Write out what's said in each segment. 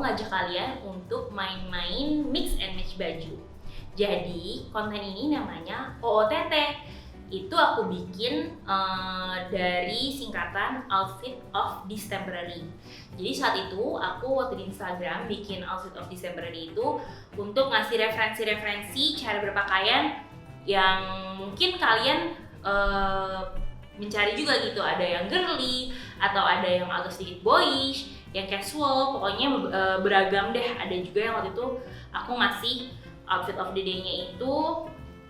ngajak kalian untuk main-main mix and match baju. Jadi konten ini namanya OOTT. Itu aku bikin dari singkatan Outfit of Distemporary. Jadi saat itu aku waktu di Instagram bikin Outfit of Distemporary itu untuk ngasih referensi-referensi cara berpakaian yang mungkin kalian mencari juga gitu. Ada yang girly atau ada yang agak sedikit boyish, yang casual, pokoknya beragam deh. Ada juga yang waktu itu aku ngasih outfit of the day-nya itu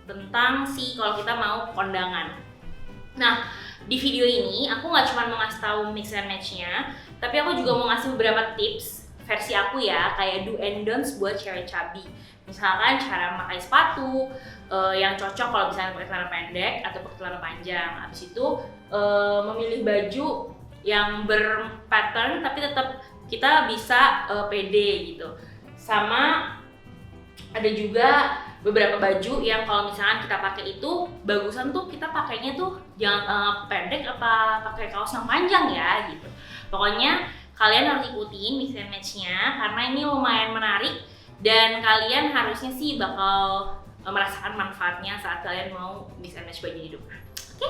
tentang kalau kita mau kondangan. Nah, di video ini aku nggak cuma mau ngasih tahu mix and match-nya, tapi aku juga mau ngasih beberapa tips versi aku ya, kayak do and don'ts buat cewek chubby. Misalkan cara memakai sepatu yang cocok kalau misalnya pakai celana pendek atau pakai celana panjang. Habis itu memilih baju yang berpattern tapi tetap kita bisa pede gitu. Sama ada juga beberapa baju yang kalau misalkan kita pakai itu bagusan tuh kita pakainya tuh jangan pendek apa pakai kaos yang panjang ya gitu. Pokoknya kalian harus ikutin mix and match-nya karena ini lumayan menarik dan kalian harusnya sih bakal merasakan manfaatnya saat kalian mau mix and match baju hidup. Oke?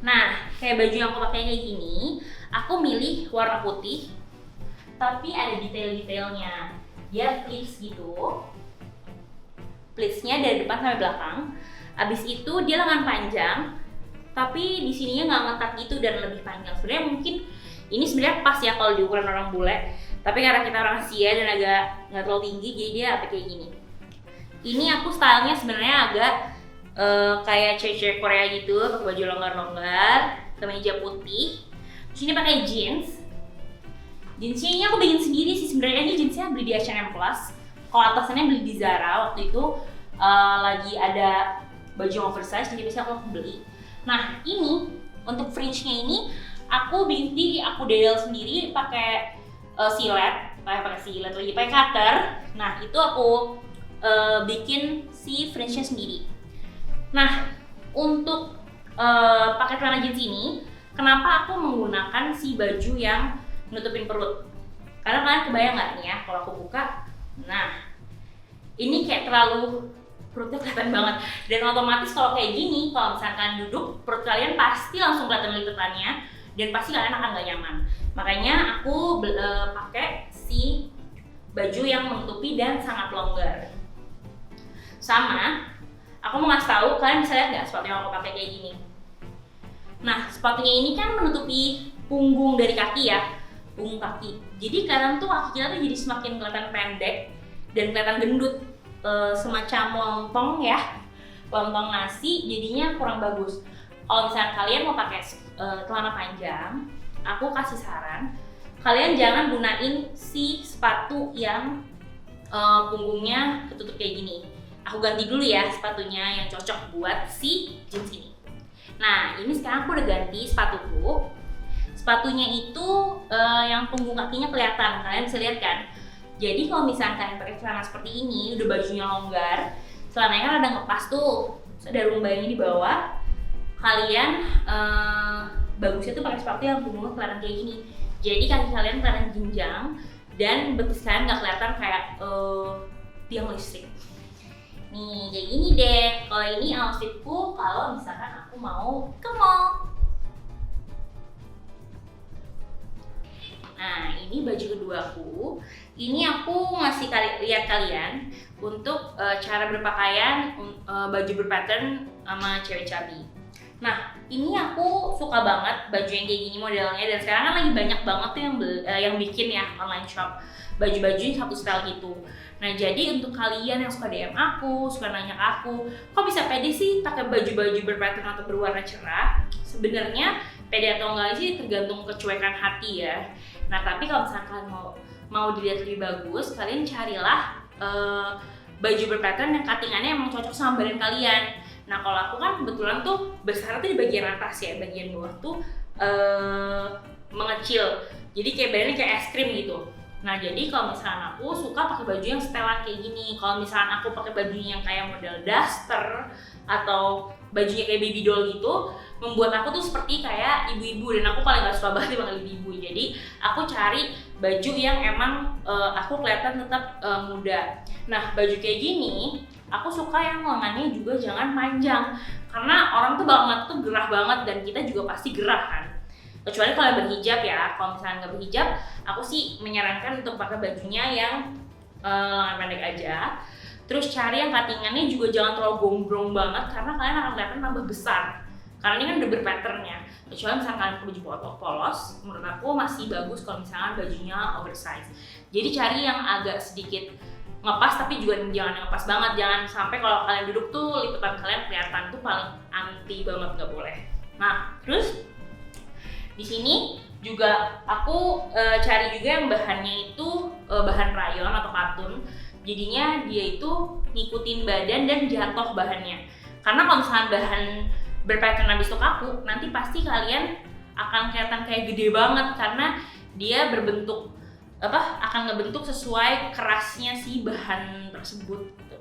Nah, kayak baju yang aku pakai kayak gini, aku milih warna putih tapi ada detail-detailnya. Dia pleats gitu, pleatsnya dari depan sampai belakang. Abis itu dia lengan panjang, tapi di sininya nggak ngetat gitu dan lebih panjang. Sebenarnya mungkin ini sebenarnya pas ya kalau di ukuran orang bule, tapi karena kita orang Asia dan agak nggak terlalu tinggi, jadi dia kayak gini. Ini aku stylenya sebenarnya agak kayak cewek-cewek Korea gitu, pakai baju longgar-longgar, kemeja putih. Terus ini pakai jeans. Jeansnya ini aku bikin sendiri sih sebenarnya. Ini jeansnya beli di H&M Plus. Kalau atasannya beli di Zara. Waktu itu lagi ada baju oversize, jadi biasanya aku beli. Nah ini untuk fringe-nya ini aku bikin aku dedel sendiri pakai silet, pakai cutter. Nah itu aku bikin si fringe-nya sendiri. Nah untuk pakai celana jeans ini, kenapa aku menggunakan si baju yang nutupin perut? Karena kalian kebayang nggak nih ya kalau aku buka, nah ini kayak terlalu perutnya kelihatan banget dan otomatis kalau kayak gini, kalau misalkan kalian duduk, perut kalian pasti langsung kelihatan litetannya dan pasti kalian akan nggak nyaman. Makanya aku pakai si baju yang menutupi dan sangat longgar. Sama, aku mau ngasih tahu kalian bisa lihat nggak sepatu yang aku pakai kayak gini. Nah sepatunya ini kan menutupi punggung dari kaki ya, punggung kaki. Jadi kalian tuh kaki kita tuh jadi semakin kelihatan pendek dan kelihatan gendut, semacam lontong ya, lontong nasi, jadinya kurang bagus. Kalau misalnya kalian mau pakai celana panjang, aku kasih saran kalian jangan gunain si sepatu yang punggungnya ketutup kayak gini. Aku ganti dulu ya sepatunya yang cocok buat si jeans ini. Nah ini sekarang aku udah ganti sepatuku. Sepatunya itu yang punggung kakinya kelihatan, kalian bisa lihat kan? Jadi kalau misalnya kalian pakai celana seperti ini, udah bajunya longgar, celananya kan ada ngepas tuh, ada rumbaynya di bawah. Kalian bagusnya tuh pakai sepatu yang punggungnya kelihatan kayak gini. Jadi kaki kalian kelihatan jenjang dan betis kalian nggak kelihatan kayak tiang listrik. Nih kayak gini deh. Kalau ini outfitku kalau misalkan aku mau ke mall. Nah ini baju keduaku. Ini aku ngasih lihat kalian untuk cara berpakaian baju berpattern sama cewek chubby. Nah ini aku suka banget baju yang kayak gini modelnya, dan sekarang kan lagi banyak banget tuh yang bikin ya online shop baju-baju yang satu style gitu. Nah jadi untuk kalian yang suka DM aku, suka nanya ke aku, kok bisa pede sih pakai baju-baju berpattern atau berwarna cerah? Sebenarnya pede atau enggak sih tergantung kecuekan hati ya. Nah tapi kalau misalkan kalian mau dilihat lebih bagus, kalian carilah baju berpattern yang cuttingannya emang cocok sama badan kalian. Nah kalau aku kan kebetulan tuh besar tuh di bagian atas ya, bagian bawah tuh mengecil, jadi kayak badannya kayak es krim gitu. Nah jadi kalau misalnya aku suka pakai baju yang setelan kayak gini. Kalau misalnya aku pakai baju yang kayak model duster atau bajunya kayak baby doll gitu, membuat aku tuh seperti kayak ibu-ibu, dan aku paling gak suka banget dipanggil ibu-ibu. Jadi aku cari baju yang emang aku kelihatan tetap muda. Nah, baju kayak gini aku suka yang lengannya juga jangan panjang, karena orang tuh banget tuh gerah banget, dan kita juga pasti gerah kan. Kecuali kalau berhijab ya. Kalau misalnya nggak berhijab, aku sih menyarankan untuk pakai bajunya yang lengan pendek aja. Terus cari yang cuttingannya juga jangan terlalu gombrong banget, karena kalian akan kelihatan tambah besar. Karena ini kan udah berpatternnya. Kecuali misalnya kalian pakai baju polos, menurut aku masih bagus kalau misalnya bajunya oversize. Jadi cari yang agak sedikit ngepas, tapi juga jangan ngepas banget. Jangan sampai kalau kalian duduk tuh liputan kalian kelihatan, tuh paling anti banget, nggak boleh. Nah, terus di sini juga aku cari juga yang bahannya itu bahan rayon atau katun. Jadinya dia itu ngikutin badan dan jatuh bahannya. Karena kalau misalnya bahan berpattern habis itu kaku, nanti pasti kalian akan kelihatan kayak gede banget, karena dia berbentuk akan ngebentuk sesuai kerasnya si bahan tersebut gitu.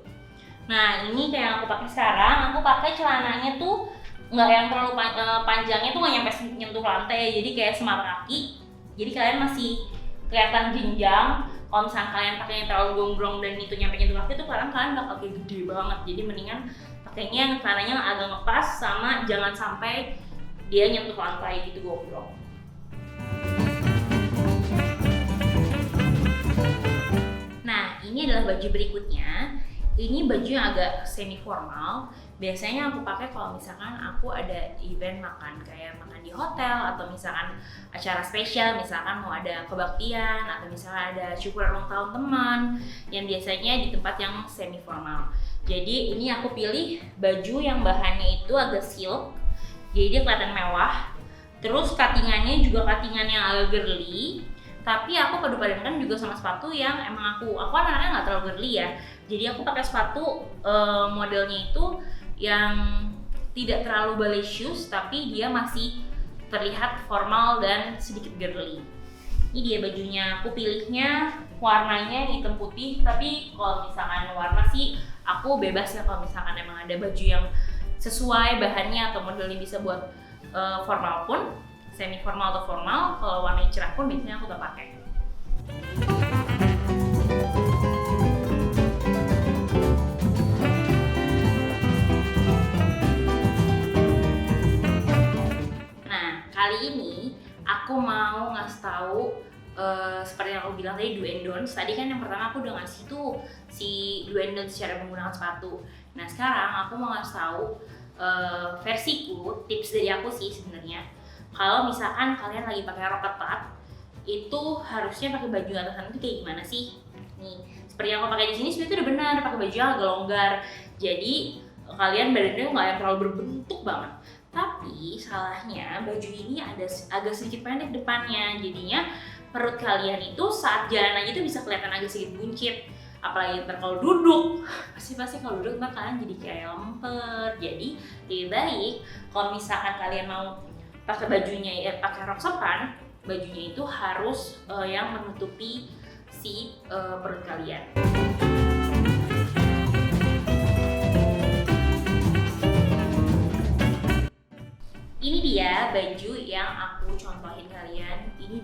Nah, ini kayak yang aku pakai sekarang, aku pakai celananya tuh nggak yang terlalu panjangnya tuh nggak nyampe nyentuh lantai, jadi kayak semar kaki. Jadi kalian masih kelihatan jenjang. Kalau misalnya kalian pakainya terlalu gombrong dan itu nyampe nyentuh kaki, tuh kalian bakal kayak gede banget. Jadi mendingan pakainya yang celananya agak ngepas, sama jangan sampai dia nyentuh lantai gitu gombrong. Nah, ini adalah baju berikutnya. Ini baju yang agak semi formal. Biasanya aku pakai kalau misalkan aku ada event makan, kayak makan di hotel, atau misalkan acara spesial, misalkan mau ada kebaktian, atau misalkan ada syukuran ulang tahun teman, yang biasanya di tempat yang semi formal. Jadi ini aku pilih baju yang bahannya itu agak silk, jadi dia kelihatan mewah. Terus cuttingannya juga cuttingan yang agak girly. Tapi aku padupadankan juga sama sepatu yang emang aku anaknya nggak terlalu girly ya. Jadi aku pakai sepatu modelnya itu yang tidak terlalu ballet shoes, tapi dia masih terlihat formal dan sedikit girly. Ini dia bajunya. Aku pilihnya warnanya hitam putih, tapi kalau misalkan warna sih aku bebas ya. Kalau misalkan emang ada baju yang sesuai bahannya atau modelnya bisa buat formal pun, semi formal atau formal, kalau warnanya cerah pun biasanya aku udah pakai. Nah, kali ini aku mau ngasih tahu seperti yang aku bilang tadi, do and don'ts. Tadi kan yang pertama aku udah ngasih tuh si do and don'ts cara menggunakan sepatu. Nah, sekarang aku mau ngasih tahu versiku, tips dari aku sih sebenarnya. Kalau misalkan kalian lagi pakai rok ketat, itu harusnya pakai baju atasan itu kayak gimana sih? Nih, seperti yang aku pakai di sini sebenarnya itu udah benar, pakai baju yang agak longgar. Jadi kalian badannya nggak yang terlalu berbentuk banget. Tapi salahnya baju ini ada agak sedikit pendek depannya. Jadinya perut kalian itu saat jalan aja itu bisa kelihatan agak sedikit buncit. Apalagi kalau duduk, pasti kalau duduk ntar kalian jadi kayak lemper. Jadi lebih baik kalau misalkan kalian mau pakai bajunya pakai rok sopan, bajunya itu harus yang menutupi si perut kalian. Ini dia baju yang aku contohin kalian. Ini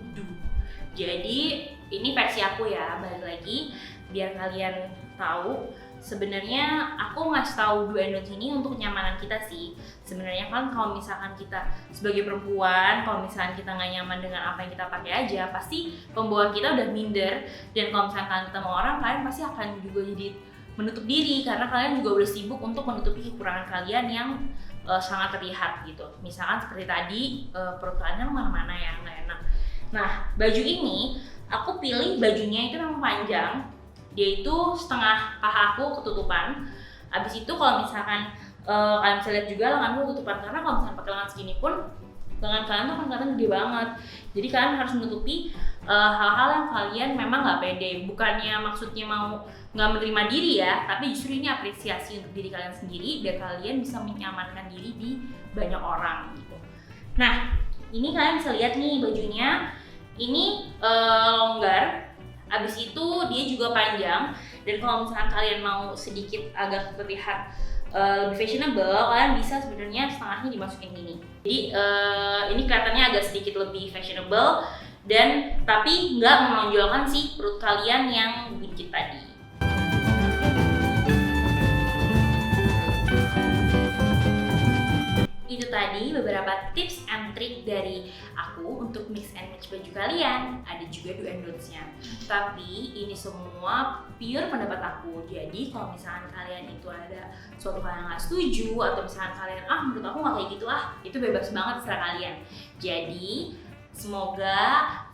Jadi ini versi aku ya, balik lagi biar kalian tahu. Sebenarnya aku ngasih tahu do and don'ts ini untuk kenyamanan kita sih. Sebenarnya kan kalau misalkan kita sebagai perempuan, kalau misalkan kita nggak nyaman dengan apa yang kita pakai aja, pasti pembawaan kita udah minder. Dan kalau misalkan kalian ketemu orang, kalian pasti akan juga jadi menutup diri, karena kalian juga udah sibuk untuk menutupi kekurangan kalian yang sangat terlihat gitu. Misalkan seperti tadi perut kalian mana-mana ya, nggak enak. Nah, baju ini aku pilih bajunya itu memang panjang. Dia itu setengah paha aku ketutupan. Abis itu kalau misalkan kalian bisa lihat juga lenganku ketutupan, karena kalau misalkan pakai lengan segini pun lengan kalian tuh kan kelihatan gede banget. Jadi kalian harus menutupi hal-hal yang kalian memang nggak pede. Bukannya maksudnya mau nggak menerima diri ya, tapi justru ini apresiasi untuk diri kalian sendiri biar kalian bisa menyamankan diri di banyak orang gitu. Nah, ini kalian bisa lihat nih bajunya. Ini longgar. Abis itu dia juga panjang, dan kalau misalkan kalian mau sedikit agak terlihat lebih fashionable, kalian bisa sebenarnya setengahnya dimasukin gini. Jadi ini kelihatannya agak sedikit lebih fashionable dan tapi nggak menonjolkan si perut kalian yang buncit tadi. Itu tadi beberapa tips and trick dari aku untuk mix and match baju kalian. Ada juga do and don'ts-nya. Tapi ini semua pure pendapat aku. Jadi kalau misalkan kalian itu ada suatu hal yang nggak setuju atau misalkan kalian menurut aku nggak kayak gitu itu bebas banget terserah kalian. Jadi semoga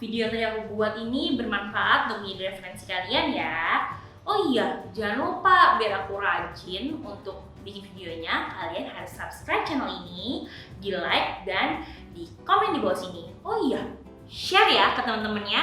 video yang tadi aku buat ini bermanfaat untuk menjadi referensi kalian ya. Oh iya, jangan lupa biar aku rajin untuk bikin videonya, kalian harus subscribe channel ini, di like dan di komen di bawah sini. Oh iya, share ya ke teman-temannya.